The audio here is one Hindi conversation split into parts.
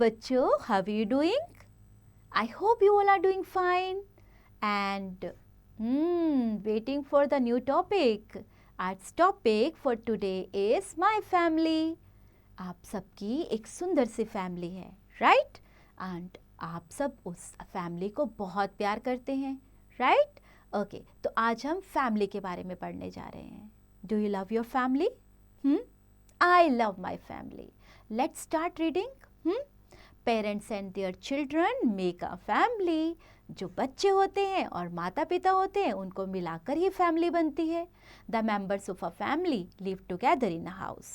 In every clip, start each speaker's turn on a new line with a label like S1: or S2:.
S1: बच्चों, how are you doing? I hope you all are doing fine and waiting for the new topic. Our topic for today is my family. आप सबकी एक सुंदर सी फैमिली है, राइट? एंड आप सब उस फैमिली को बहुत प्यार करते हैं, राइट? ओके, तो आज हम फैमिली के बारे में पढ़ने जा रहे हैं. Do you love your family? I love my family. Let's start reading. Parents and their children make a family. जो बच्चे होते हैं और माता पिता होते हैं उनको मिलाकर ये फैमिली बनती है. The members of a family live together in a house.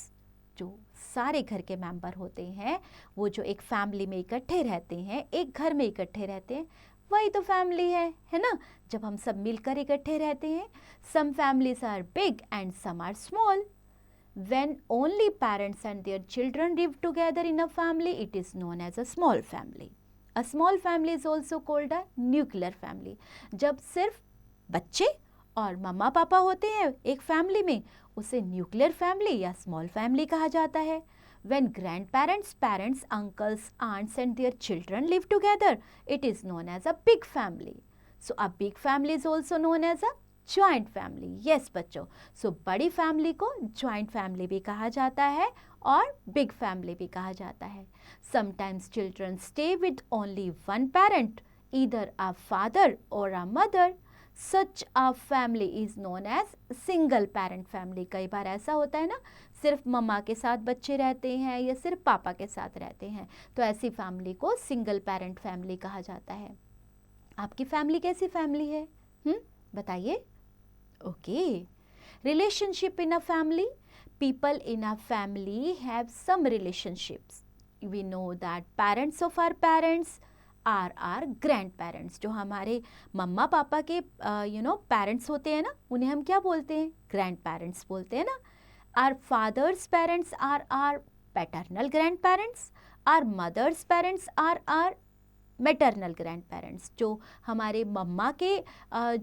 S1: जो सारे घर के मेंबर होते हैं वो जो एक फैमिली में इकट्ठे रहते हैं, एक घर में इकट्ठे रहते हैं, वही तो फैमिली है ना? जब हम सब मिलकर इकट्ठे रहते हैं. Some families are big and some are small. When only parents and their children live together in a family, it is known as a small family. A small family is also called a nuclear family. जब सिर्फ बच्चे और मम्मा पापा होते हैं एक फैमिली में, उसे न्यूक्लियर फैमिली या स्मॉल फैमिली कहा जाता है. When grandparents, parents, uncles, aunts and their children live together, it is known as a big family. So a big family is also known as a joint family. Yes बच्चों, सो बड़ी फैमिली को जॉइंट फैमिली भी कहा जाता है और बिग फैमिली भी कहा जाता है. Sometimes children stay with only one parent, either a father or a mother. Such a family is known as single parent family. कई बार ऐसा होता है ना, सिर्फ मम्मा के साथ बच्चे रहते हैं या सिर्फ पापा के साथ रहते हैं, तो ऐसी फैमिली को सिंगल पेरेंट फैमिली कहा जाता है. आपकी फैमिली कैसी फैमिली है? बताइए. Okay. Relationship in a family. People in a family have some relationships. We know that parents of our parents are our grandparents. जो हमारे मम्मा पापा के पेरेंट्स होते हैं ना, उन्हें हम क्या बोलते हैं? ग्रैंड पेरेंट्स बोलते हैं ना. Our father's parents are our paternal grandparents. Our mother's parents are our maternal grand parents. जो हमारे मम्मा के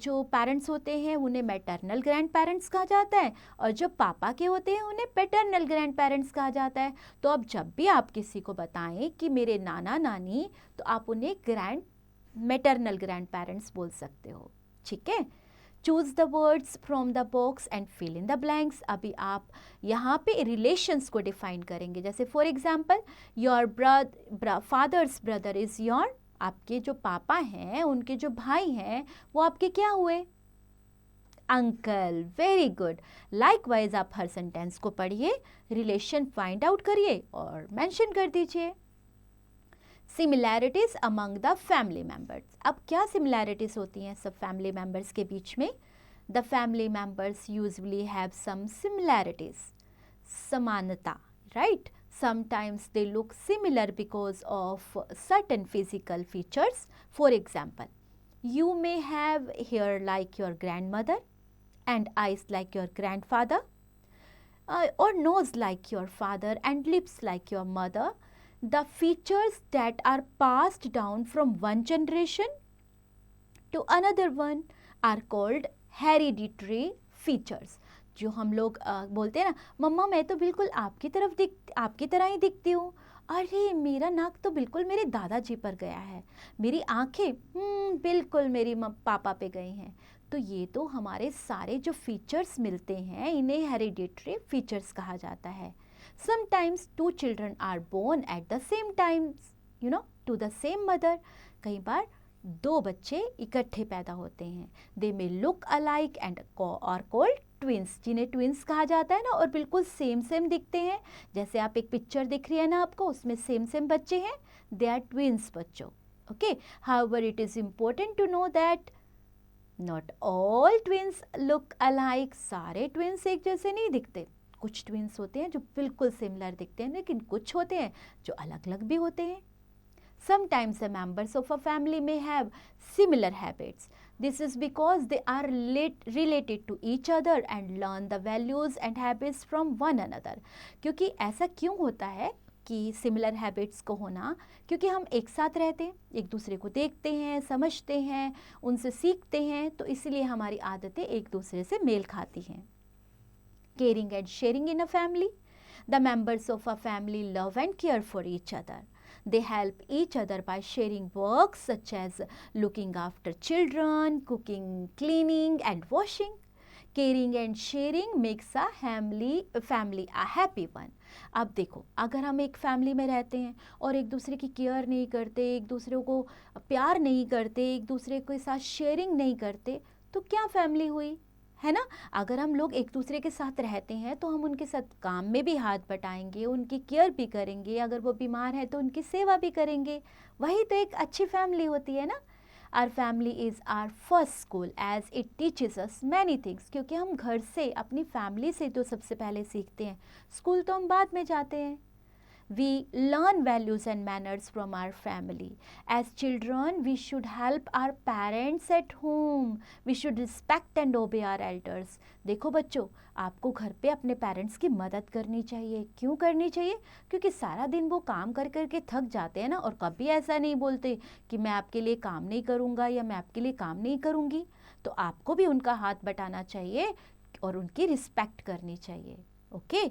S1: जो पेरेंट्स होते हैं उन्हें मैटरनल ग्रैंड पेरेंट्स कहा जाता है, और जो पापा के होते हैं उन्हें पैटर्नल ग्रैंड पेरेंट्स कहा जाता है. तो अब जब भी आप किसी को बताएं कि मेरे नाना नानी, तो आप उन्हें मैटरनल ग्रैंड पेरेंट्स बोल सकते हो. ठीक है. Choose the words from the box and fill in the blanks. अभी आप यहाँ पे रिलेशंस को डिफाइन करेंगे. जैसे for example, your father's brother is your, आपके जो पापा हैं उनके जो भाई हैं वो आपके क्या हुए? अंकल. Very good. लाइकवाइज आप हर सेंटेंस को पढ़िए, रिलेशन फाइंड आउट करिए और मेंशन कर दीजिए. Similarities among the family members. अब क्या सिमिलैरिटीज होती हैं सब फैमिली मेंबर्स के बीच में? The family members usually have some similarities. समानता, right? Sometimes they look similar because of certain physical features. For example, you may have hair like your grandmother and eyes like your grandfather, or nose like your father and lips like your mother. The features that are passed down from one generation to another one are called hereditary features. जो हम लोग बोलते हैं ना, मम्मा मैं तो बिल्कुल आपकी तरह ही दिखती हूँ, अरे मेरा नाक तो बिल्कुल मेरे दादाजी पर गया है, मेरी आंखें बिल्कुल मेरी पापा पे गई हैं. तो ये तो हमारे सारे जो फीचर्स मिलते हैं इन्हें हेरिडिटरी फीचर्स कहा जाता है. Sometimes two children are born at the same time, to the same mother. कई बार दो बच्चे इकट्ठे पैदा होते हैं. They may look alike and are called twins, जिन्हें ट्विंस कहा जाता है ना, और बिल्कुल सेम दिखते हैं. जैसे आप एक पिक्चर दिख रही है ना आपको, उसमें सेम बच्चे हैं, दे आर ट्विंस बच्चों. Okay. However it is important to know that not all twins look alike. सारे ट्विंस एक जैसे नहीं दिखते. कुछ ट्विंस होते हैं जो बिल्कुल सिमिलर दिखते हैं, लेकिन कुछ होते हैं जो अलग अलग भी होते हैं. Sometimes the members of a family may have similar habits. This is because they are related to each other and learn the values and habits from one another. क्योंकि ऐसा क्यों होता है कि सिमिलर हैबिट्स को होना? क्योंकि हम एक साथ रहते हैं, एक दूसरे को देखते हैं, समझते हैं, उनसे सीखते हैं, तो इसीलिए हमारी आदतें एक दूसरे से मेल खाती हैं. Caring and sharing in a family. The members of a family love and care for each other. They help each other by sharing work such as looking after children, cooking, cleaning and washing. Caring and sharing makes a family a happy one. अब देखो, अगर हम एक फैमिली में रहते हैं और एक दूसरे की केयर नहीं करते, एक दूसरे को प्यार नहीं करते, एक दूसरे के साथ शेयरिंग नहीं करते, तो क्या फैमिली हुई, है ना? अगर हम लोग एक दूसरे के साथ रहते हैं तो हम उनके साथ काम में भी हाथ बटाएंगे, उनकी केयर भी करेंगे, अगर वो बीमार है तो उनकी सेवा भी करेंगे, वही तो एक अच्छी फैमिली होती है ना. Our family is our first school as it teaches us many things. क्योंकि हम घर से, अपनी फैमिली से तो सबसे पहले सीखते हैं, स्कूल तो हम बाद में जाते हैं. We learn values and manners from our family. As children, we should help our parents at home. We should respect and obey our elders. देखो बच्चों, आपको घर पे अपने पेरेंट्स की मदद करनी चाहिए. क्यों करनी चाहिए? क्योंकि सारा दिन वो काम कर कर के थक जाते हैं ना, और कभी ऐसा नहीं बोलते कि मैं आपके लिए काम नहीं करूँगा या मैं आपके लिए काम नहीं करूँगी. तो आपको भी उनका हाथ बटाना चाहिए और उनकी रिस्पेक्ट करनी चाहिए. Okay.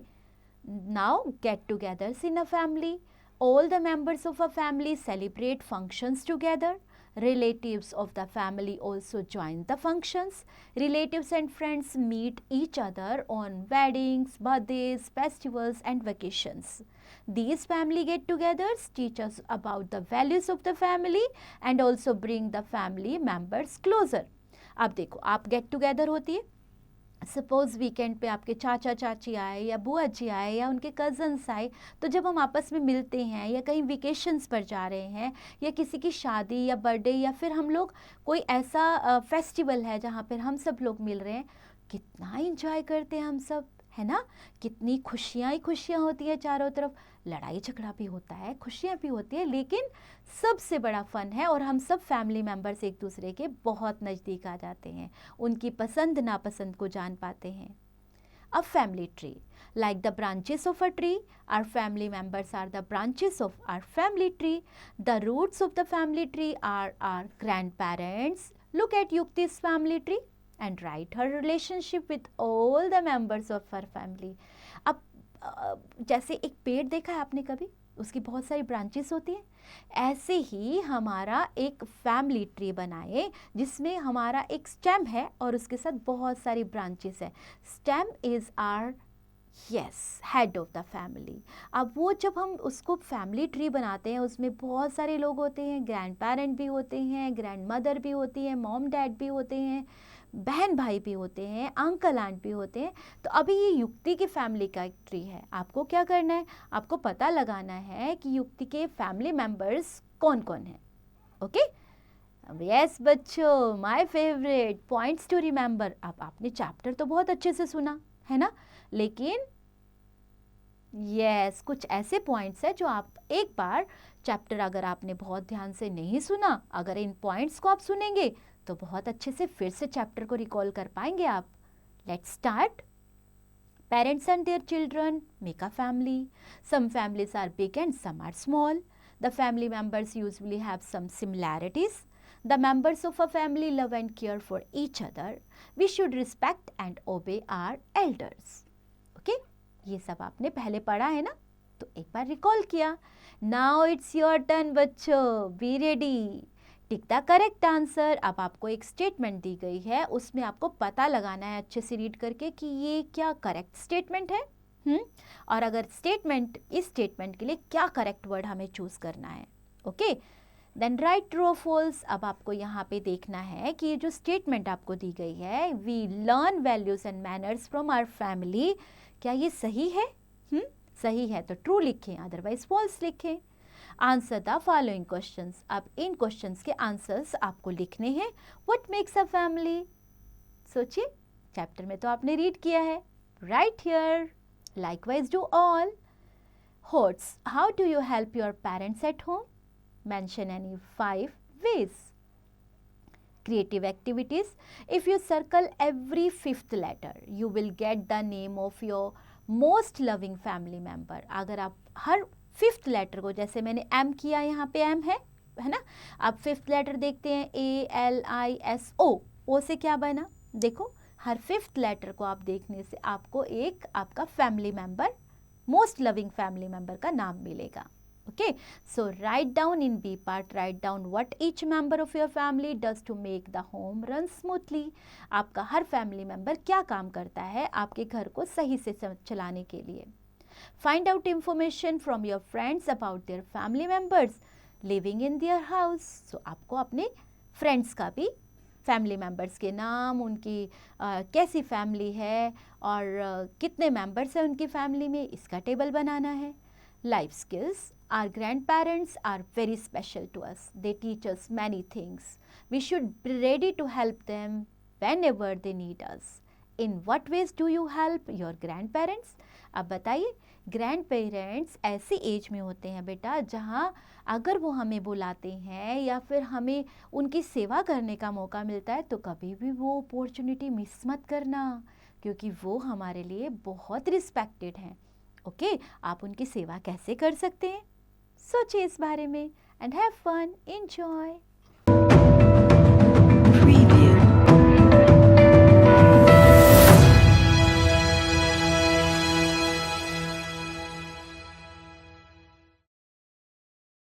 S1: Now get-togethers in a family. All the members of a family celebrate functions together. Relatives of the family also join the functions. Relatives and friends meet each other on weddings, birthdays, festivals and vacations. These family get-togethers teach us about the values of the family and also bring the family members closer. अब देखो, आप गेट टुगेदर होती है, सपोज़ वीकेंड पे आपके चाचा चाची आए या बुआ जी आए या उनके कज़न्स आए, तो जब हम आपस में मिलते हैं या कहीं वेकेशंस पर जा रहे हैं या किसी की शादी या बर्थडे या फिर हम लोग कोई ऐसा फेस्टिवल है जहाँ पर हम सब लोग मिल रहे हैं, कितना इंजॉय करते हैं हम सब, है ना? कितनी खुशियाँ ही खुशियाँ होती हैं चारों तरफ. लड़ाई झगड़ा भी होता है, खुशियाँ भी होती है, लेकिन सबसे बड़ा फ़न है और हम सब फैमिली मेम्बर्स एक दूसरे के बहुत नज़दीक आ जाते हैं, उनकी पसंद नापसंद को जान पाते हैं. A family tree. Like the branches of a tree, our family members are the branches of our family tree. The roots of the family tree are our grandparents. Look at Yukti's family tree and write her relationship with all the members of her family. अब जैसे एक पेड़ देखा है आपने कभी, उसकी बहुत सारी ब्रांचेस होती हैं, ऐसे ही हमारा एक फैमिली ट्री बनाए जिसमें हमारा एक स्टेम है और उसके साथ बहुत सारी ब्रांचेस है. Stem is our head of the family. अब वो जब हम उसको फैमिली ट्री बनाते हैं, उसमें बहुत सारे लोग होते हैं, ग्रैंड पेरेंट भी होते हैं, ग्रैंड मदर भी होती है, मॉम डैड भी होते हैं, बहन भाई भी होते हैं, अंकल आंट भी होते हैं. तो अभी ये युक्ति की फैमिली का एक ट्री है. आपको क्या करना है? आपको पता लगाना है कि युक्ति के फैमिली मेम्बर्स कौन कौन हैं. ओके. यस बच्चों, my favourite points to remember. अब आपने चैप्टर तो बहुत अच्छे से सुना है ना, लेकिन यस कुछ ऐसे पॉइंट्स हैं जो आप एक बार चैप्टर अगर आपने बहुत ध्यान से नहीं सुना, अगर इन पॉइंट्स को आप सुनेंगे तो बहुत अच्छे से फिर से चैप्टर को रिकॉल कर पाएंगे आप. Let's start. Parents and their children make a family. Some families are big and some are small. The family members usually have some similarities. The members of a family love and care for each other. We should respect and obey our elders. Okay? ये सब आपने पहले पढ़ा है ना, तो एक बार रिकॉल किया. Now it's your turn बच्चों. Be ready. Tick the correct answer. अब आपको एक स्टेटमेंट दी गई है, उसमें आपको पता लगाना है अच्छे से रीड करके कि ये क्या करेक्ट स्टेटमेंट है. और अगर इस स्टेटमेंट के लिए क्या करेक्ट वर्ड हमें चूज करना है. ओके. देन राइट ट्रू और फॉल्स. अब आपको यहाँ पे देखना है कि ये जो स्टेटमेंट आपको दी गई है, we learn values and manners from our family, क्या ये सही है? सही है तो ट्रू लिखें, अदरवाइज फॉल्स लिखें. Answer the following questions. अब इन क्वेश्चंस के आंसर्स आपको लिखने हैं. What makes a family? सोचिए, चैप्टर में तो आपने रीड किया है. Right here. Likewise do all. HOTS, how do you help your parents at home? Mention any 5 ways. Creative activities. If you circle every 5th letter, you will get the name of your most loving family member. अगर आप हर 5th लेटर को, जैसे मैंने M किया, यहाँ पे M है ना, आप 5th लेटर देखते हैं ALISO. O से क्या बना? देखो, हर 5th लेटर को आप देखने से आपको एक आपका family member, most loving family member का नाम मिलेगा. Okay, so write down in B part, write down what each member of your family does to make the home run smoothly. आपका हर फैमिली मेंबर क्या काम करता है आपके घर को सही से चलाने के लिए. Find out information from your friends about their family members living in their house. So आपको अपने फ्रेंड्स का भी फैमिली मेंबर्स के नाम, उनकी कैसी फैमिली है और कितने मेंबर्स हैं उनकी फैमिली में, इसका टेबल बनाना है. Life skills. Our grandparents are very special to us. They teach us many things. We should be ready to help them whenever they need us. In what ways do you help your grandparents? अब बताइए, ग्रैंड पेरेंट्स ऐसी एज में होते हैं बेटा जहाँ अगर वो हमें बुलाते हैं या फिर हमें उनकी सेवा करने का मौका मिलता है तो कभी भी वो अपॉर्चुनिटी मिस मत करना, क्योंकि वो हमारे लिए बहुत रिस्पेक्टेड हैं. ओके, आप उनकी सेवा कैसे कर सकते हैं, सोचिए इस बारे में. And have fun, enjoy.